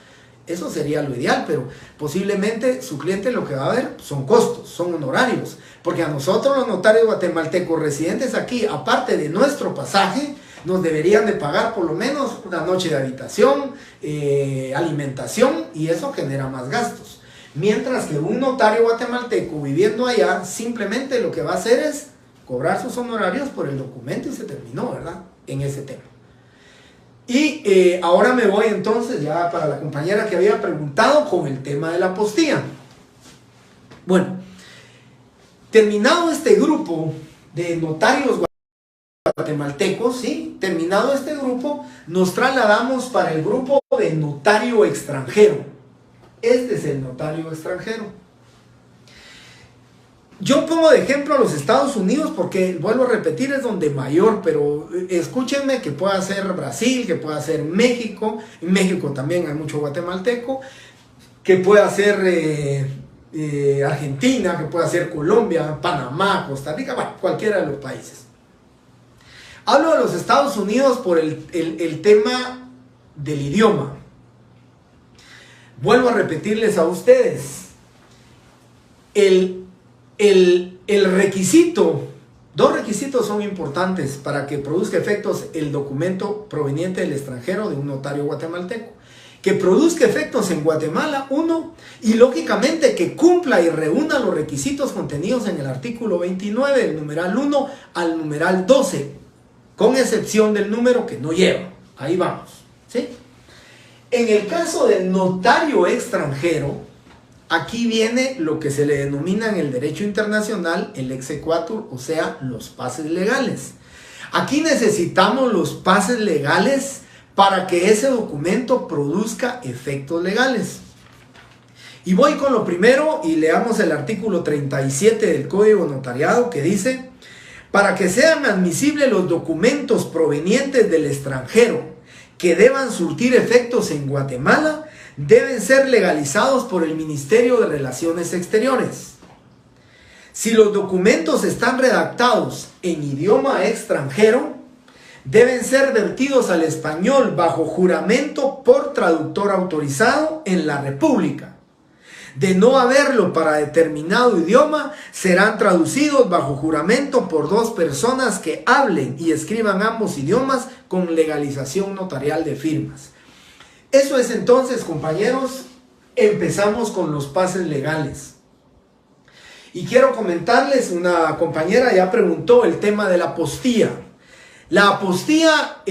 Eso sería lo ideal, pero posiblemente su cliente lo que va a ver son costos, son honorarios. Porque a nosotros los notarios guatemaltecos residentes aquí, aparte de nuestro pasaje, nos deberían de pagar por lo menos una noche de habitación, alimentación, y eso genera más gastos. Mientras que un notario guatemalteco viviendo allá, simplemente lo que va a hacer es cobrar sus honorarios por el documento y se terminó, ¿verdad? En ese tema. Y ahora me voy entonces ya para la compañera que había preguntado con el tema de la apostilla. Bueno, terminado este grupo de notarios guatemaltecos, ¿sí? Terminado este grupo, nos trasladamos para el grupo de notario extranjero. Este es el notario extranjero. Yo pongo de ejemplo a los Estados Unidos porque, vuelvo a repetir, es donde mayor, pero escúchenme que pueda ser Brasil, que pueda ser México, en México también hay mucho guatemalteco, que pueda ser Argentina, que pueda ser Colombia, Panamá, Costa Rica, bueno, cualquiera de los países. Hablo de los Estados Unidos por el tema del idioma. Vuelvo a repetirles a ustedes, el requisito, 2 requisitos son importantes para que produzca efectos el documento proveniente del extranjero de un notario guatemalteco. Que produzca efectos en Guatemala, 1, y lógicamente que cumpla y reúna los requisitos contenidos en el artículo 29, del numeral 1 al numeral 12, con excepción del número que no lleva. Ahí vamos, ¿sí? En el caso del notario extranjero, aquí viene lo que se le denomina en el derecho internacional el exequatur, o sea, los pases legales. Aquí necesitamos los pases legales para que ese documento produzca efectos legales. Y voy con lo primero y leamos el artículo 37 del Código Notariado que dice: para que sean admisibles los documentos provenientes del extranjero que deban surtir efectos en Guatemala, deben ser legalizados por el Ministerio de Relaciones Exteriores. Si los documentos están redactados en idioma extranjero, deben ser vertidos al español bajo juramento por traductor autorizado en la República. De no haberlo para determinado idioma, serán traducidos bajo juramento por 2 personas que hablen y escriban ambos idiomas con legalización notarial de firmas. Eso es entonces, compañeros, empezamos con los pases legales. Y quiero comentarles, una compañera ya preguntó el tema de la apostilla. La apostilla,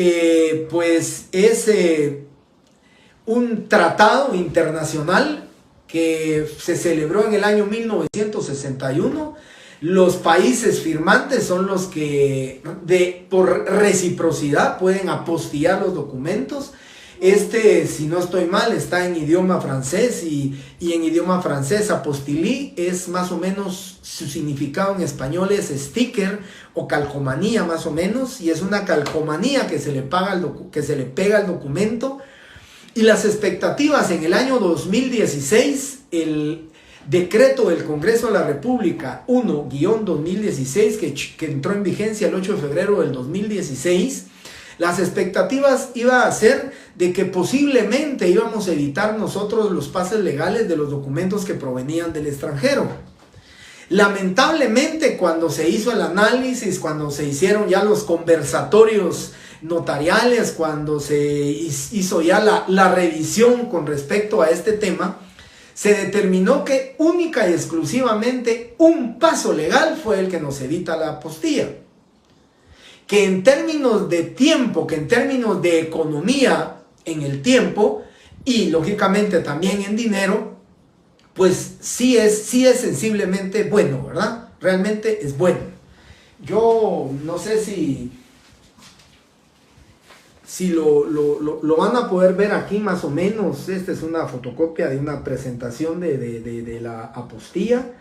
pues es un tratado internacional que se celebró en el año 1961. Los países firmantes son los que por reciprocidad pueden apostillar los documentos. Si no estoy mal, está en idioma francés y en idioma francés apostille es más o menos, su significado en español es sticker o calcomanía más o menos, y es una calcomanía que se le pega al documento. Y las expectativas en el año 2016, el decreto del Congreso de la República 1-2016 que entró en vigencia el 8 de febrero del 2016, las expectativas iba a ser de que posiblemente íbamos a evitar nosotros los pases legales de los documentos que provenían del extranjero. Lamentablemente, cuando se hizo el análisis, cuando se hicieron ya los conversatorios notariales, cuando se hizo ya la revisión con respecto a este tema, se determinó que única y exclusivamente un paso legal fue el que nos evita la apostilla. Que en términos de tiempo, que en términos de economía en el tiempo y lógicamente también en dinero, pues sí es sensiblemente bueno, ¿verdad? Realmente es bueno. Yo no sé si lo van a poder ver aquí más o menos. Esta es una fotocopia de una presentación de la apostilla.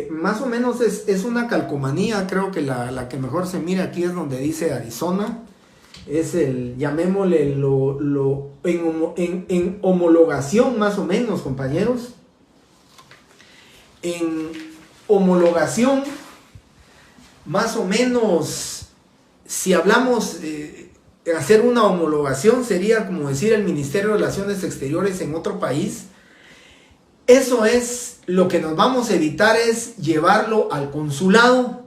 Más o menos es una calcomanía. Creo que la que mejor se mira aquí es donde dice Arizona. Es llamémosle en homologación más o menos, compañeros. En homologación, más o menos, si hablamos hacer una homologación, sería como decir el Ministerio de Relaciones Exteriores en otro país. Eso es lo que nos vamos a evitar, es llevarlo al consulado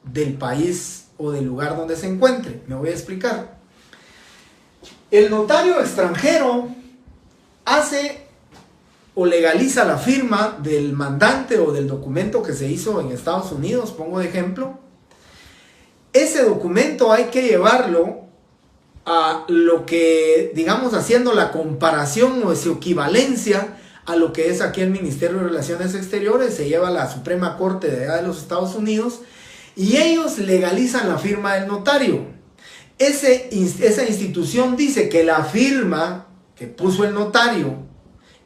del país o del lugar donde se encuentre. Me voy a explicar. El notario extranjero hace o legaliza la firma del mandante o del documento que se hizo en Estados Unidos, pongo de ejemplo. Ese documento hay que llevarlo a lo que, digamos, haciendo la comparación o su equivalencia a lo que es aquí el Ministerio de Relaciones Exteriores, se lleva a la Suprema Corte de allá de los Estados Unidos y ellos legalizan la firma del notario. Esa institución dice que la firma que puso el notario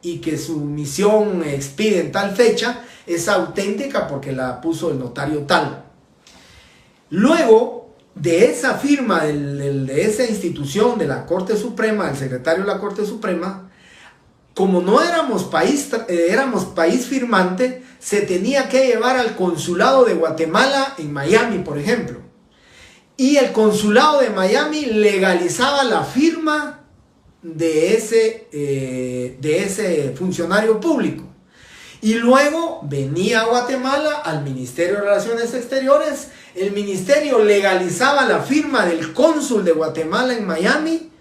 y que su misión expide en tal fecha es auténtica porque la puso el notario tal. Luego de esa firma de esa institución de la Corte Suprema, del secretario de la Corte Suprema, como no éramos país firmante, se tenía que llevar al consulado de Guatemala en Miami, por ejemplo. Y el consulado de Miami legalizaba la firma de ese funcionario público. Y luego venía a Guatemala al Ministerio de Relaciones Exteriores. El ministerio legalizaba la firma del cónsul de Guatemala en Miami.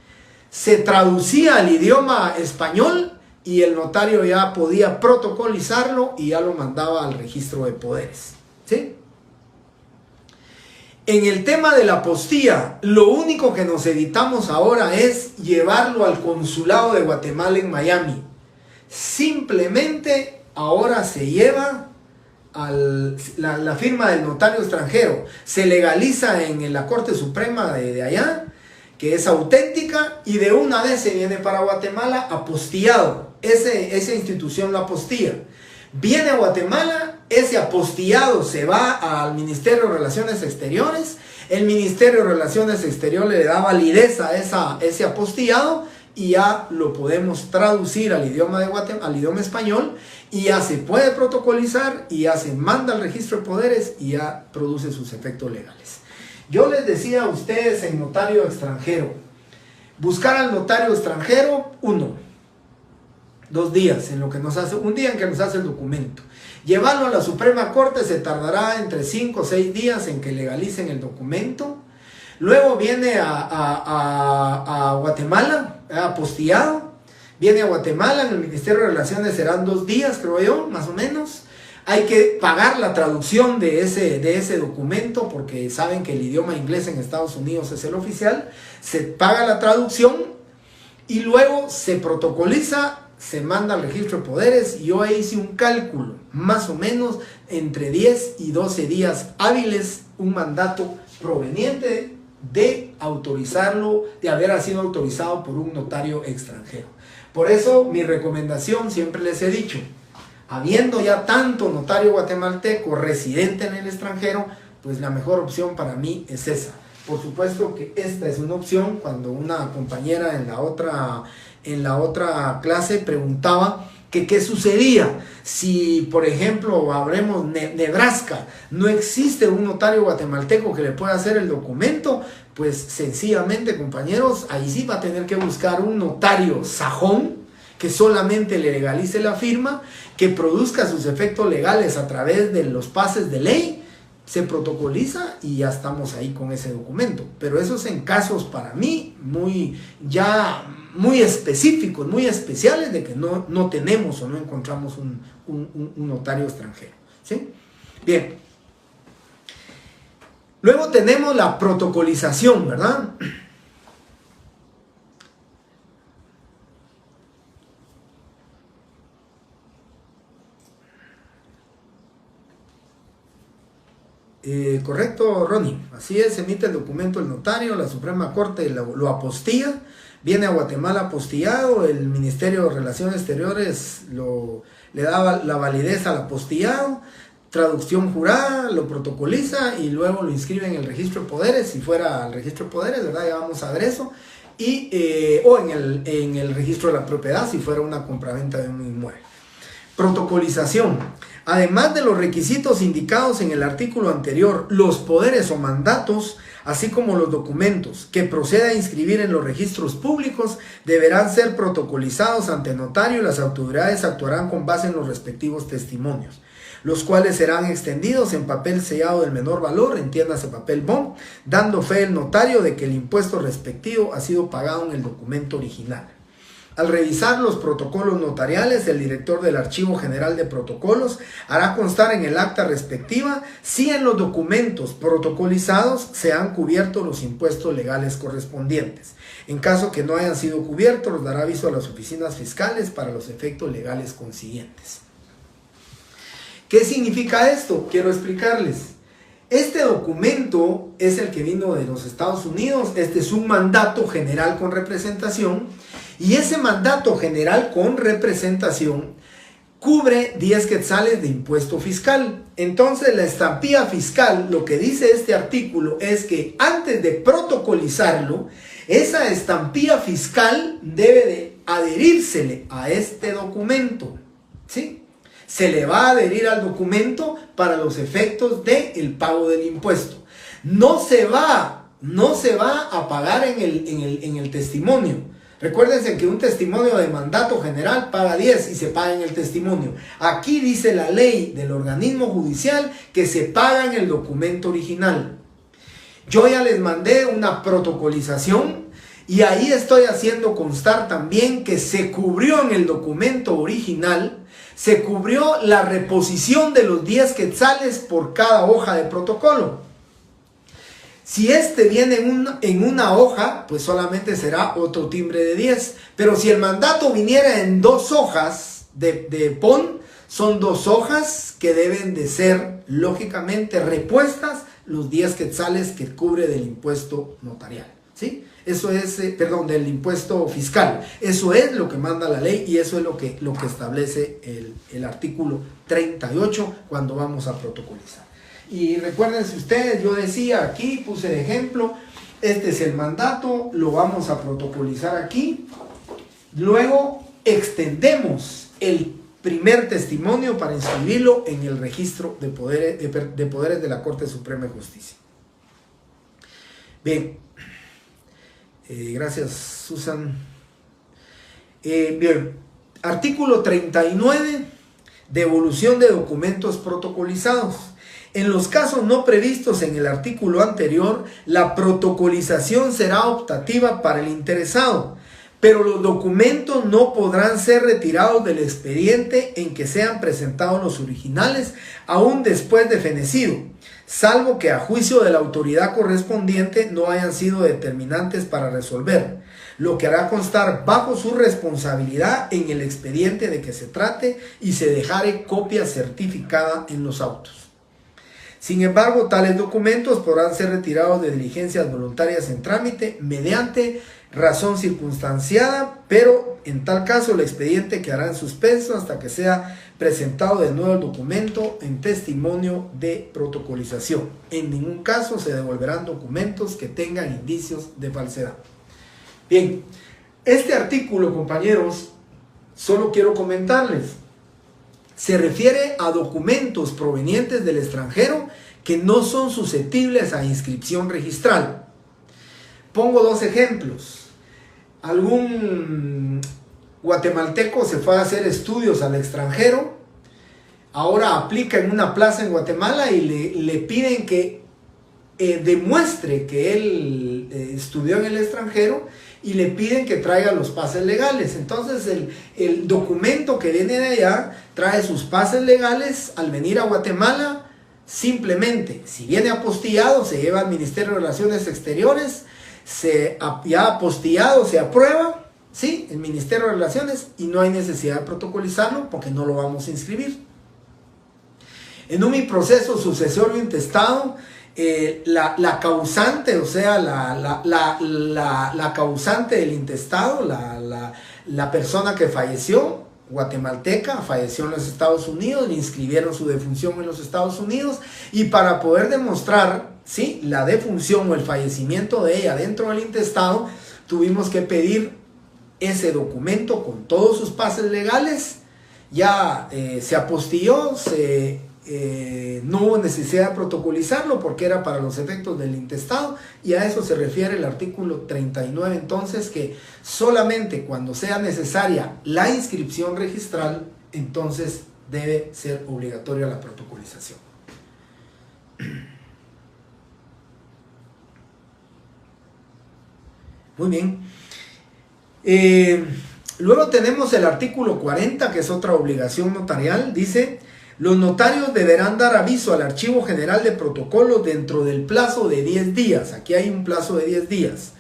Se traducía al idioma español y el notario ya podía protocolizarlo y ya lo mandaba al registro de poderes. ¿Sí? En el tema de la apostilla, lo único que nos evitamos ahora es llevarlo al consulado de Guatemala en Miami. Simplemente ahora se lleva la firma del notario extranjero, se legaliza en la Corte Suprema de allá, que es auténtica, y de una vez se viene para Guatemala apostillado. Esa institución lo apostilla. Viene a Guatemala, ese apostillado se va al Ministerio de Relaciones Exteriores, el Ministerio de Relaciones Exteriores le da validez a ese apostillado y ya lo podemos traducir al idioma al idioma español y ya se puede protocolizar y ya se manda al registro de poderes y ya produce sus efectos legales. Yo les decía a ustedes en notario extranjero, buscar al notario extranjero, 1, 2 días en lo que nos hace, un día en que nos hace el documento. Llevarlo a la Suprema Corte se tardará entre 5 o 6 días en que legalicen el documento. Luego viene a Guatemala, apostillado. Viene a Guatemala, en el Ministerio de Relaciones serán 2 días, creo yo, más o menos. Hay que pagar la traducción de ese documento porque saben que el idioma inglés en Estados Unidos es el oficial. Se paga la traducción y luego se protocoliza, se manda al registro de poderes. Yo hice un cálculo, más o menos entre 10 y 12 días hábiles, un mandato proveniente de autorizarlo, de haber sido autorizado por un notario extranjero. Por eso mi recomendación, siempre les he dicho, habiendo ya tanto notario guatemalteco residente en el extranjero, pues la mejor opción para mí es esa. Por supuesto que esta es una opción. Cuando una compañera en la otra clase preguntaba que qué sucedía si, por ejemplo, hablemos Nebraska, no existe un notario guatemalteco que le pueda hacer el documento, pues sencillamente, compañeros, ahí sí va a tener que buscar un notario sajón que solamente le legalice la firma, que produzca sus efectos legales a través de los pases de ley, se protocoliza y ya estamos ahí con ese documento. Pero eso es en casos para mí muy específicos, muy especiales, de que no tenemos o no encontramos un notario extranjero, ¿sí? Bien. Luego tenemos la protocolización, ¿verdad? Correcto, Ronnie. Así es, emite el documento el notario, la Suprema Corte lo apostilla, viene a Guatemala apostillado, el Ministerio de Relaciones Exteriores le da la validez al apostillado, traducción jurada, lo protocoliza y luego lo inscribe en el registro de poderes, si fuera al registro de poderes, ¿verdad? Ya vamos a ver eso, o en el registro de la propiedad, si fuera una compraventa de un inmueble. Protocolización. Además de los requisitos indicados en el artículo anterior, los poderes o mandatos, así como los documentos que proceda a inscribir en los registros públicos, deberán ser protocolizados ante notario y las autoridades actuarán con base en los respectivos testimonios, los cuales serán extendidos en papel sellado del menor valor, entiéndase papel bond, dando fe el notario de que el impuesto respectivo ha sido pagado en el documento original. Al revisar los protocolos notariales, el director del Archivo General de Protocolos hará constar en el acta respectiva si en los documentos protocolizados se han cubierto los impuestos legales correspondientes. En caso que no hayan sido cubiertos, los dará aviso a las oficinas fiscales para los efectos legales consiguientes. ¿Qué significa esto? Quiero explicarles. Este documento es el que vino de los Estados Unidos. Este es un mandato general con representación. Y ese mandato general con representación cubre 10 quetzales de impuesto fiscal. Entonces la estampilla fiscal, lo que dice este artículo es que antes de protocolizarlo, esa estampilla fiscal debe de adherírsele a este documento, ¿sí? Se le va a adherir al documento para los efectos del pago del impuesto. No se va a pagar en el testimonio. Recuérdense que un testimonio de mandato general paga 10 y se paga en el testimonio. Aquí dice la ley del organismo judicial que se paga en el documento original. Yo ya les mandé una protocolización y ahí estoy haciendo constar también que se cubrió en el documento original, se cubrió la reposición de los 10 quetzales por cada hoja de protocolo. Si este viene en una hoja, pues solamente será otro timbre de 10. Pero si el mandato viniera en 2 hojas de PON, son 2 hojas que deben de ser, lógicamente, repuestas los 10 quetzales que cubre del impuesto notarial, ¿sí? Eso es, del impuesto fiscal. Eso es lo que manda la ley y eso es lo que establece el artículo 38 cuando vamos a protocolizar. Y recuérdense ustedes, yo decía aquí, puse de ejemplo, este es el mandato, lo vamos a protocolizar aquí. Luego extendemos el primer testimonio para inscribirlo en el registro de poderes de la Corte Suprema de Justicia. Bien, gracias Susan. Bien, Artículo 39. Devolución de documentos protocolizados. En los casos no previstos en el artículo anterior, la protocolización será optativa para el interesado, pero los documentos no podrán ser retirados del expediente en que sean presentados los originales, aún después de fenecido, salvo que a juicio de la autoridad correspondiente no hayan sido determinantes para resolver, lo que hará constar bajo su responsabilidad en el expediente de que se trate y se dejare copia certificada en los autos. Sin embargo, tales documentos podrán ser retirados de diligencias voluntarias en trámite mediante razón circunstanciada, pero en tal caso el expediente quedará en suspenso hasta que sea presentado de nuevo el documento en testimonio de protocolización. En ningún caso se devolverán documentos que tengan indicios de falsedad. Bien, este artículo, compañeros, solo quiero comentarles, se refiere a documentos provenientes del extranjero que no son susceptibles a inscripción registral. Pongo dos ejemplos. Algún guatemalteco se fue a hacer estudios al extranjero, ahora aplica en una plaza en Guatemala y le piden que demuestre que él estudió en el extranjero y le piden que traiga los pases legales. Entonces el documento que viene de allá trae sus pases legales. Al venir a Guatemala, simplemente, si viene apostillado, se lleva al Ministerio de Relaciones Exteriores, ya apostillado se aprueba, ¿sí? El Ministerio de Relaciones, y no hay necesidad de protocolizarlo porque no lo vamos a inscribir. En un proceso sucesorio intestado, la causante, o sea, la causante del intestado, la persona que falleció, guatemalteca, falleció en los Estados Unidos, le inscribieron su defunción en los Estados Unidos, y para poder demostrar, ¿sí?, la defunción o el fallecimiento de ella dentro del intestado, tuvimos que pedir ese documento con todos sus pases legales. Ya se apostilló, no hubo necesidad de protocolizarlo porque era para los efectos del intestado, y a eso se refiere el artículo 39. Entonces, que solamente cuando sea necesaria la inscripción registral, entonces debe ser obligatoria la protocolización. Muy bien. Luego tenemos el artículo 40, que es otra obligación notarial. Dice: los notarios deberán dar aviso al Archivo General de Protocolos dentro del plazo de 10 días. Aquí hay un plazo de 10 días.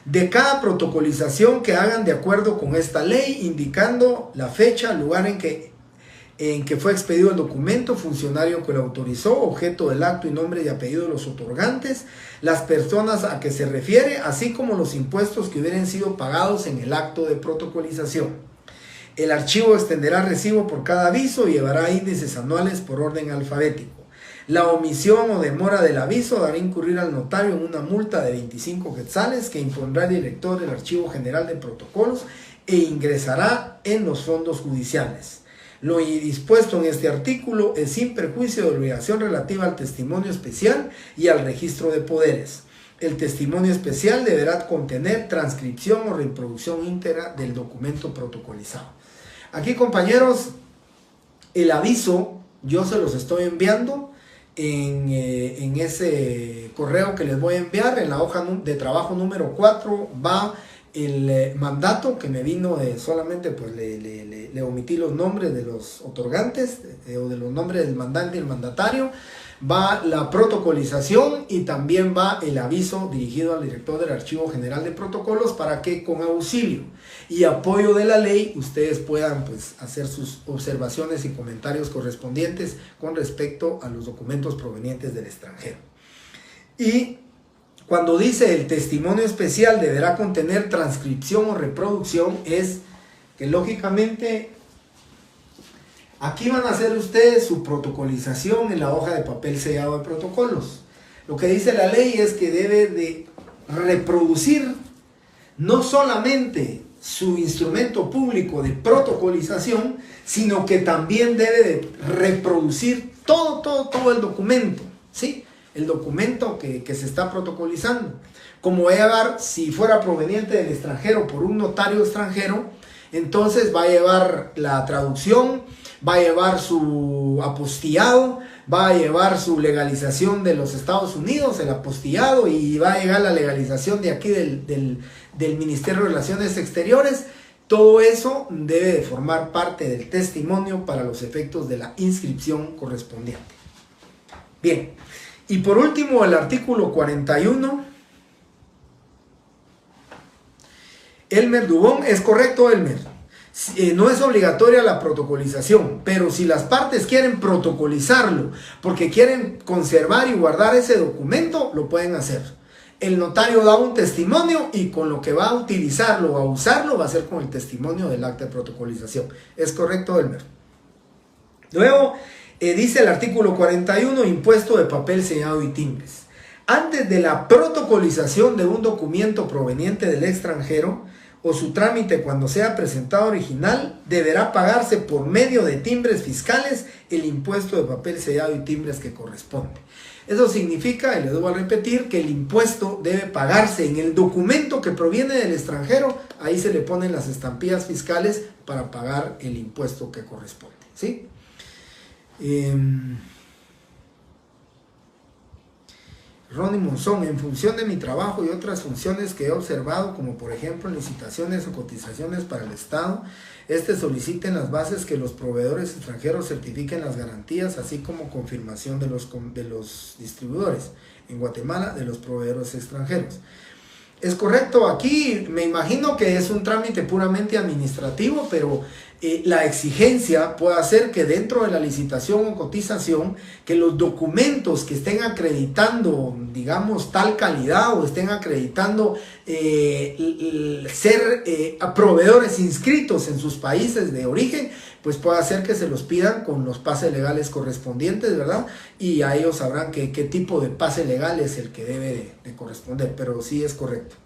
De cada protocolización que hagan de acuerdo con esta ley, indicando la fecha, lugar en que fue expedido el documento, funcionario que lo autorizó, objeto del acto y nombre y apellido de los otorgantes, las personas a que se refiere, así como los impuestos que hubieran sido pagados en el acto de protocolización. El archivo extenderá recibo por cada aviso y llevará índices anuales por orden alfabético. La omisión o demora del aviso dará incurrir al notario en una multa de 25 quetzales que impondrá el director del Archivo General de Protocolos e ingresará en los fondos judiciales. Lo dispuesto en este artículo es sin perjuicio de la obligación relativa al testimonio especial y al registro de poderes. El testimonio especial deberá contener transcripción o reproducción íntegra del documento protocolizado. Aquí, compañeros, el aviso yo se los estoy enviando en ese correo que les voy a enviar. En la hoja de trabajo número 4 va el mandato que me vino solamente, pues le omití los nombres de los otorgantes o de los nombres del mandante y el mandatario. Va la protocolización y también va el aviso dirigido al director del Archivo General de Protocolos para que con auxilio y apoyo de la ley ustedes puedan, pues, hacer sus observaciones y comentarios correspondientes con respecto a los documentos provenientes del extranjero. Y cuando dice el testimonio especial deberá contener transcripción o reproducción, es que lógicamente aquí van a hacer ustedes su protocolización en la hoja de papel sellado de protocolos. Lo que dice la ley es que debe de reproducir no solamente su instrumento público de protocolización, sino que también debe de reproducir todo el documento, ¿sí? El documento que se está protocolizando. Como si fuera proveniente del extranjero por un notario extranjero, Entonces va a llevar la traducción, va a llevar su apostillado, va a llevar su legalización de los Estados Unidos, el apostillado, y va a llegar la legalización de aquí del Ministerio de Relaciones Exteriores. Todo eso debe de formar parte del testimonio para los efectos de la inscripción correspondiente. Bien, y por último el artículo 41. Elmer Dubón, es correcto, Elmer. No es obligatoria la protocolización, pero si las partes quieren protocolizarlo porque quieren conservar y guardar ese documento, lo pueden hacer. El notario da un testimonio y con lo que va a utilizarlo o a usarlo va a ser con el testimonio del acta de protocolización. Es correcto, Elmer. Luego dice el artículo 41, impuesto de papel sellado y timbres. Antes de la protocolización de un documento proveniente del extranjero o su trámite cuando sea presentado original, deberá pagarse por medio de timbres fiscales el impuesto de papel sellado y timbres que corresponde. Eso significa, y le debo a repetir, que el impuesto debe pagarse en el documento que proviene del extranjero. Ahí se le ponen las estampillas fiscales para pagar el impuesto que corresponde, ¿sí? Ronnie Monzón, en función de mi trabajo y otras funciones que he observado, como por ejemplo licitaciones o cotizaciones para el Estado, solicita en las bases que los proveedores extranjeros certifiquen las garantías, así como confirmación de los distribuidores en Guatemala de los proveedores extranjeros. Es correcto, aquí me imagino que es un trámite puramente administrativo, pero la exigencia puede hacer que dentro de la licitación o cotización, que los documentos que estén acreditando, digamos, tal calidad o estén acreditando ser proveedores inscritos en sus países de origen, pues puede hacer que se los pidan con los pases legales correspondientes, ¿verdad? Y a ellos sabrán qué tipo de pase legal es el que debe de corresponder, pero sí es correcto.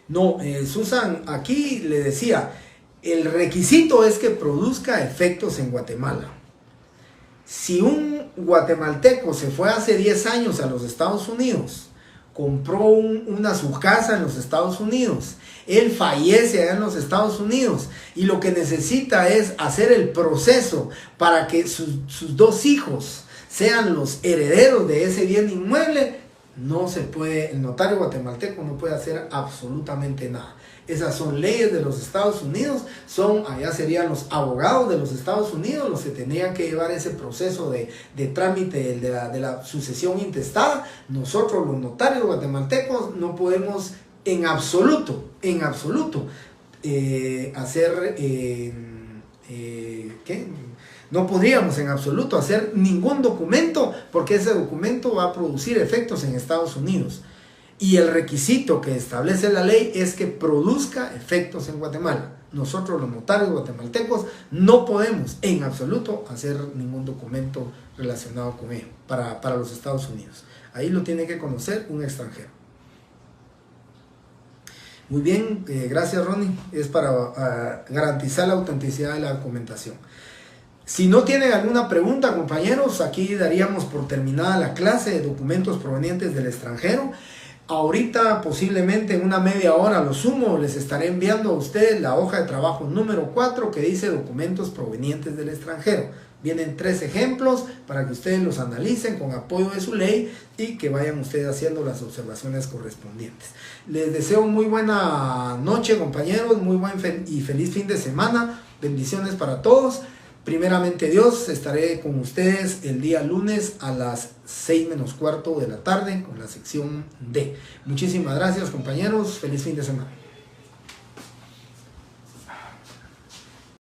No, Susan, aquí le decía, el requisito es que produzca efectos en Guatemala. Si un guatemalteco se fue hace 10 años a los Estados Unidos, compró su casa en los Estados Unidos, él fallece allá en los Estados Unidos y lo que necesita es hacer el proceso para que sus dos hijos sean los herederos de ese bien inmueble, no se puede, el notario guatemalteco no puede hacer absolutamente nada. Esas son leyes de los Estados Unidos, allá serían los abogados de los Estados Unidos los que tendrían que llevar ese proceso de trámite de la sucesión intestada. Nosotros los notarios guatemaltecos no podemos en absoluto hacer, no podríamos en absoluto hacer ningún documento porque ese documento va a producir efectos en Estados Unidos. Y el requisito que establece la ley es que produzca efectos en Guatemala. Nosotros los notarios guatemaltecos no podemos en absoluto hacer ningún documento relacionado con ello para los Estados Unidos. Ahí lo tiene que conocer un extranjero. Muy bien, gracias Ronnie. Es para garantizar la autenticidad de la documentación. Si no tienen alguna pregunta, compañeros, aquí daríamos por terminada la clase de documentos provenientes del extranjero. Ahorita, posiblemente en una media hora, lo sumo, les estaré enviando a ustedes la hoja de trabajo número 4 que dice documentos provenientes del extranjero. Vienen 3 ejemplos para que ustedes los analicen con apoyo de su ley y que vayan ustedes haciendo las observaciones correspondientes. Les deseo muy buena noche, compañeros, muy buen y feliz fin de semana. Bendiciones para todos. Primeramente Dios, estaré con ustedes el día lunes a las 6:15 de la tarde con la sección D. Muchísimas gracias, compañeros. Feliz fin de semana.